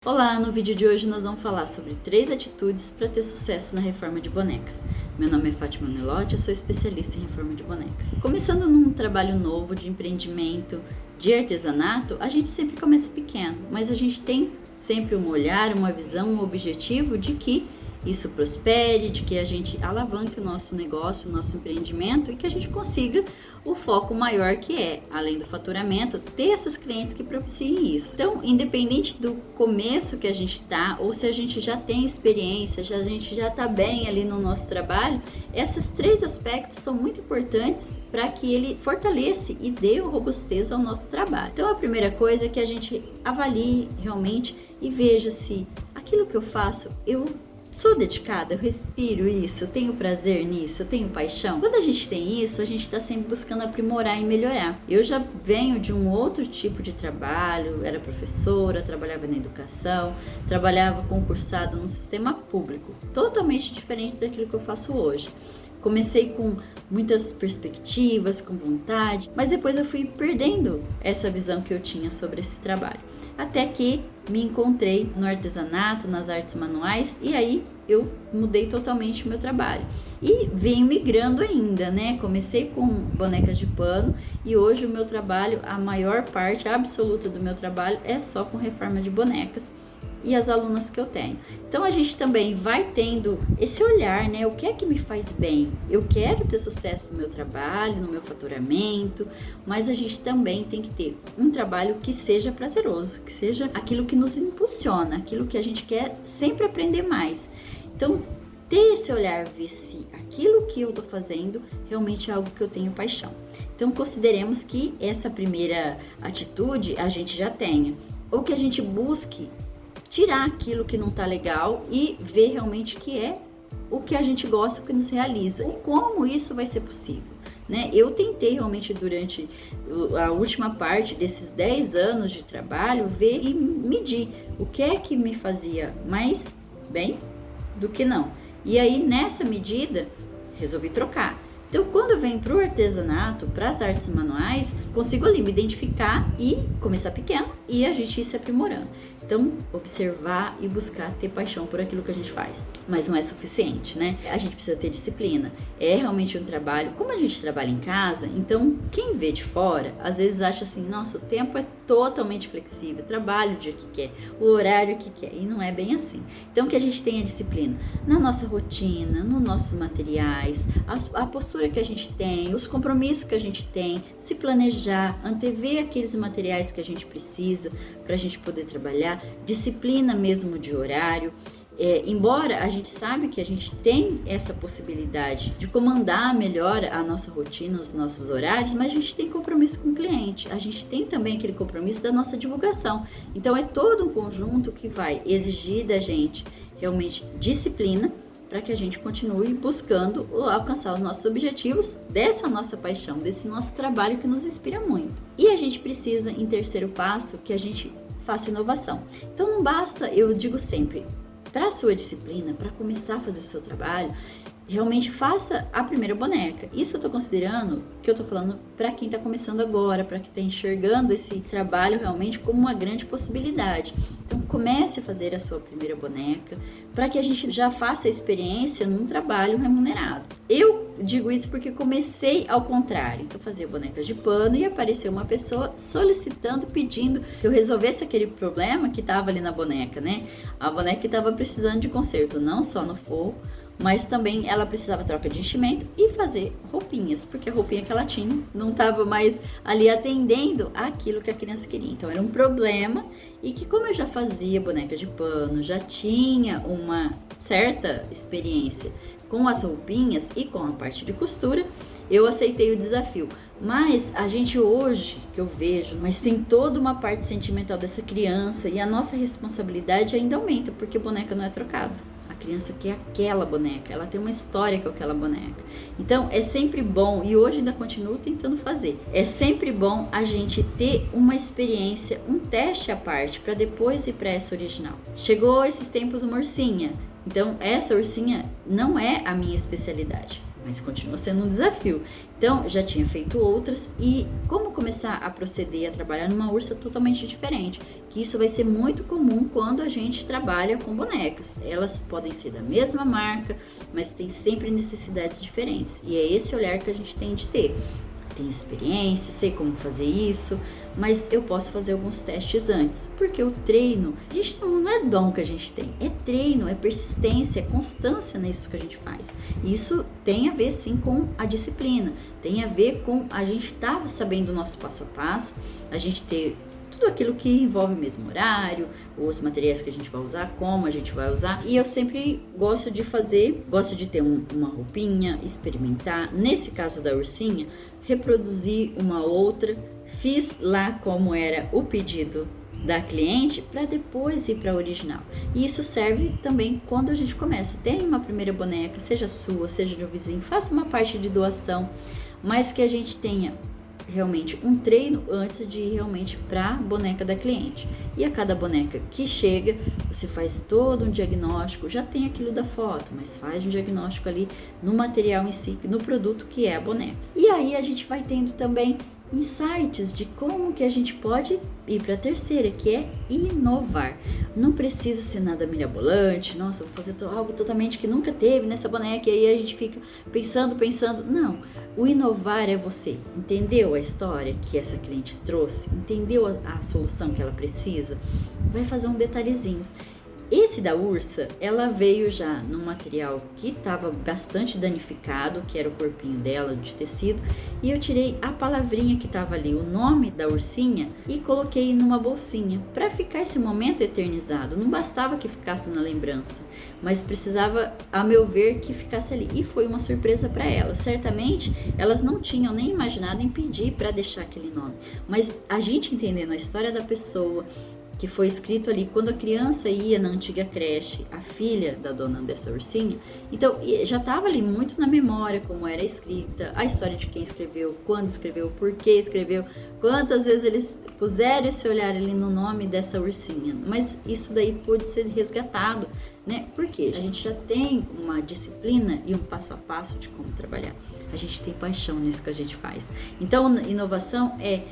Olá, no vídeo de hoje nós vamos falar sobre 3 atitudes para ter sucesso na reforma de bonecas. Meu nome é Fátima Melotti, eu sou especialista em reforma de bonecas. Começando num trabalho novo de empreendimento, de artesanato, a gente sempre começa pequeno, mas a gente tem sempre um olhar, uma visão, um objetivo de que isso prospere, de que a gente alavanque o nosso negócio, o nosso empreendimento e que a gente consiga o foco maior que é, além do faturamento, ter esses clientes que propiciem isso. Então, independente do começo que a gente está, ou se a gente já tem experiência, a gente já está bem ali no nosso trabalho, esses 3 aspectos são muito importantes para que ele fortaleça e dê robustez ao nosso trabalho. Então, a primeira coisa é que a gente avalie realmente e veja se aquilo que eu faço, eu sou dedicada, eu respiro isso, eu tenho prazer nisso, eu tenho paixão. Quando a gente tem isso, a gente está sempre buscando aprimorar e melhorar. Eu já venho de um outro tipo de trabalho, era professora, trabalhava na educação, trabalhava concursada no sistema público, totalmente diferente daquilo que eu faço hoje. Comecei com muitas perspectivas, com vontade, mas depois eu fui perdendo essa visão que eu tinha sobre esse trabalho. Até que me encontrei no artesanato, nas artes manuais, e aí eu mudei totalmente o meu trabalho. E venho migrando ainda, né? Comecei com bonecas de pano e hoje o meu trabalho, a maior parte absoluta do meu trabalho é só com reforma de bonecas e as alunas que eu tenho. Então a gente também vai tendo esse olhar, né? O que é que me faz bem? Eu quero ter sucesso no meu trabalho, no meu faturamento, mas a gente também tem que ter um trabalho que seja prazeroso, que seja aquilo que nos impulsiona, aquilo que a gente quer sempre aprender mais. Então, ter esse olhar, ver se aquilo que eu tô fazendo realmente é algo que eu tenho paixão. Então, consideremos que essa primeira atitude a gente já tenha, ou que a gente busque tirar aquilo que não tá legal e ver realmente que é o que a gente gosta, o que nos realiza e como isso vai ser possível, né? Eu tentei realmente durante a última parte desses 10 anos de trabalho ver e medir o que é que me fazia mais bem do que não. E aí nessa medida resolvi trocar. Então, quando eu venho para o artesanato, para as artes manuais, consigo ali me identificar e começar pequeno e a gente ir se aprimorando. Então, observar e buscar ter paixão por aquilo que a gente faz. Mas não é suficiente, né? A gente precisa ter disciplina. É realmente um trabalho. Como a gente trabalha em casa, então quem vê de fora, às vezes acha assim, nossa, o tempo é totalmente flexível, trabalho o dia que quer, o horário que quer. E não é bem assim. Então, que a gente tenha disciplina na nossa rotina, nos nossos materiais, a postura que a gente tem, os compromissos que a gente tem, se planejar, antever aqueles materiais que a gente precisa para a gente poder trabalhar, disciplina mesmo de horário. Embora a gente sabe que a gente tem essa possibilidade de comandar melhor a nossa rotina, os nossos horários, mas a gente tem compromisso com o cliente, a gente tem também aquele compromisso da nossa divulgação. Então é todo um conjunto que vai exigir da gente realmente disciplina para que a gente continue buscando alcançar os nossos objetivos dessa nossa paixão, desse nosso trabalho que nos inspira muito. E a gente precisa, em terceiro passo, que a gente faça inovação. Então não basta, eu digo sempre, para a sua disciplina, para começar a fazer o seu trabalho, realmente faça a primeira boneca. Isso eu estou considerando que eu estou falando para quem está começando agora, para quem está enxergando esse trabalho realmente como uma grande possibilidade. Então comece a fazer a sua primeira boneca para que a gente já faça a experiência num trabalho remunerado. Eu digo isso porque comecei ao contrário. Então fazia bonecas de pano e apareceu uma pessoa solicitando, pedindo que eu resolvesse aquele problema que estava ali na boneca, né? A boneca que estava precisando de conserto, não só no forro, mas também ela precisava troca de enchimento e fazer roupinhas, porque a roupinha que ela tinha não estava mais ali atendendo aquilo que a criança queria. Então era um problema e que, como eu já fazia boneca de pano, já tinha uma certa experiência com as roupinhas e com a parte de costura, eu aceitei o desafio. Mas a gente hoje, que eu vejo, mas tem toda uma parte sentimental dessa criança e a nossa responsabilidade ainda aumenta, porque boneca não é trocada. A criança quer aquela boneca, ela tem uma história com aquela boneca. Então é sempre bom, e hoje ainda continuo tentando fazer, é sempre bom a gente ter uma experiência, um teste à parte, para depois ir para essa original. Chegou esses tempos uma ursinha, então essa ursinha não é a minha especialidade, mas continua sendo um desafio. Então, já tinha feito outras e como começar a proceder a trabalhar numa ursa totalmente diferente, que isso vai ser muito comum quando a gente trabalha com bonecas. Elas podem ser da mesma marca, mas tem sempre necessidades diferentes e é esse olhar que a gente tem de ter. Tenho experiência, sei como fazer isso, mas eu posso fazer alguns testes antes, porque o treino, a gente não é dom que a gente tem, é treino, é persistência, é constância nisso que a gente faz. Isso tem a ver sim com a disciplina, tem a ver com a gente estar sabendo o nosso passo a passo, a gente ter tudo aquilo que envolve mesmo horário, os materiais que a gente vai usar, como a gente vai usar. E eu sempre gosto de ter uma roupinha, experimentar. Nesse caso da ursinha, reproduzir uma outra. Fiz lá como era o pedido da cliente para depois ir para a original. E isso serve também quando a gente começa. Tem uma primeira boneca, seja sua, seja de um vizinho, faça uma parte de doação, mas que a gente tenha realmente um treino antes de ir realmente para a boneca da cliente. E a cada boneca que chega, você faz todo um diagnóstico, já tem aquilo da foto, mas faz um diagnóstico ali no material em si, no produto que é a boneca. E aí a gente vai tendo também insights de como que a gente pode ir para a terceira, que é inovar. Não precisa ser nada mirabolante, nossa, vou fazer algo totalmente que nunca teve nessa boneca, e aí a gente fica pensando. Não, o inovar é você. Entendeu a história que essa cliente trouxe? Entendeu a solução que ela precisa? Vai fazer um detalhezinhos. Esse da ursa, ela veio já num material que estava bastante danificado, que era o corpinho dela de tecido, e eu tirei a palavrinha que estava ali, o nome da ursinha, e coloquei numa bolsinha, para ficar esse momento eternizado. Não bastava que ficasse na lembrança, mas precisava, a meu ver, que ficasse ali, e foi uma surpresa para elas. Certamente, elas não tinham nem imaginado em pedir para deixar aquele nome, mas a gente entendendo a história da pessoa, que foi escrito ali quando a criança ia na antiga creche, a filha da dona dessa ursinha. Então, já estava ali muito na memória como era escrita, a história de quem escreveu, quando escreveu, por que escreveu, quantas vezes eles puseram esse olhar ali no nome dessa ursinha. Mas isso daí pôde ser resgatado, né? Porque a gente já tem uma disciplina e um passo a passo de como trabalhar. A gente tem paixão nisso que a gente faz. Então, inovação é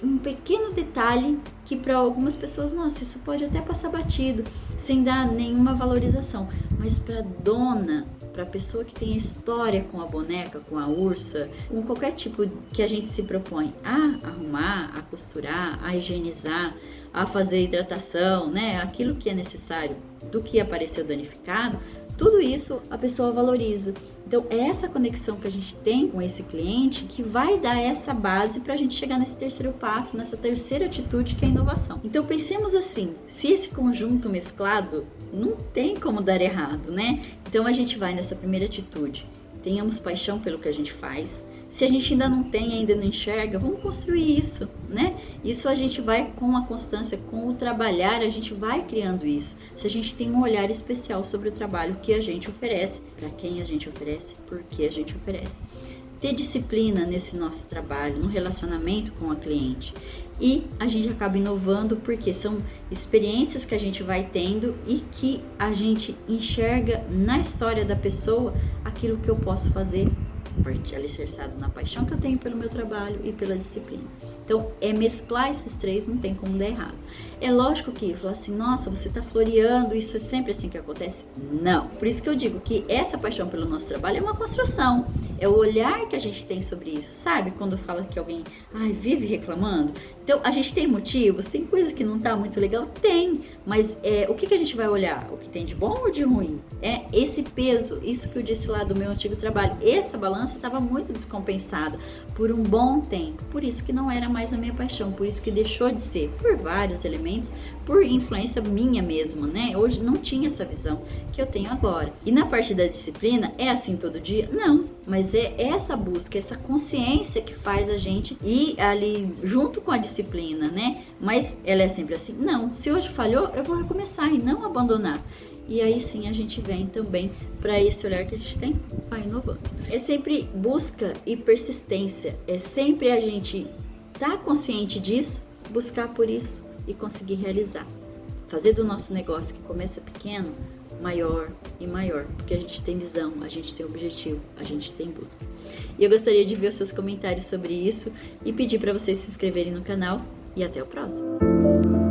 um pequeno detalhe que para algumas pessoas, nossa, isso pode até passar batido, sem dar nenhuma valorização, mas para dona, para pessoa que tem a história com a boneca, com a ursa, com qualquer tipo que a gente se propõe a arrumar, a costurar, a higienizar, a fazer hidratação, né, aquilo que é necessário do que apareceu danificado, tudo isso a pessoa valoriza. Então, é essa conexão que a gente tem com esse cliente que vai dar essa base para a gente chegar nesse terceiro passo, nessa terceira atitude que é a inovação. Então, pensemos assim, se esse conjunto mesclado não tem como dar errado, né? Então, a gente vai nessa primeira atitude, tenhamos paixão pelo que a gente faz. Se a gente ainda não tem, ainda não enxerga, vamos construir isso, né? Isso a gente vai com a constância, com o trabalhar, a gente vai criando isso. Se a gente tem um olhar especial sobre o trabalho que a gente oferece, para quem a gente oferece, por que a gente oferece. Ter disciplina nesse nosso trabalho, no relacionamento com a cliente. E a gente acaba inovando porque são experiências que a gente vai tendo e que a gente enxerga na história da pessoa aquilo que eu posso fazer alicerçado na paixão que eu tenho pelo meu trabalho e pela disciplina. Então, é mesclar esses três, não tem como dar errado. É lógico que falar assim, nossa, você está floreando, isso é sempre assim que acontece? Não. Por isso que eu digo que essa paixão pelo nosso trabalho é uma construção. É o olhar que a gente tem sobre isso, sabe? Quando fala que alguém, vive reclamando. Então, a gente tem motivos, tem coisa que não tá muito legal? Tem, mas o que a gente vai olhar? O que tem de bom ou de ruim? É esse peso, isso que eu disse lá do meu antigo trabalho. Essa balança estava muito descompensada por um bom tempo, por isso que não era mais a minha paixão, por isso que deixou de ser, por vários elementos, por influência minha mesmo, né? Hoje não tinha essa visão que eu tenho agora. E na parte da disciplina, é assim todo dia? Não, mas é essa busca, essa consciência que faz a gente ir ali junto com a disciplina, né? Mas ela é sempre assim? Não, se hoje falhou, eu vou recomeçar e não abandonar. E aí sim a gente vem também para esse olhar que a gente tem, vai inovando. É sempre busca e persistência, é sempre a gente estar consciente disso, buscar por isso e conseguir realizar. Fazer do nosso negócio que começa pequeno maior e maior, porque a gente tem visão, a gente tem objetivo, a gente tem busca. E eu gostaria de ver os seus comentários sobre isso e pedir para vocês se inscreverem no canal e até o próximo.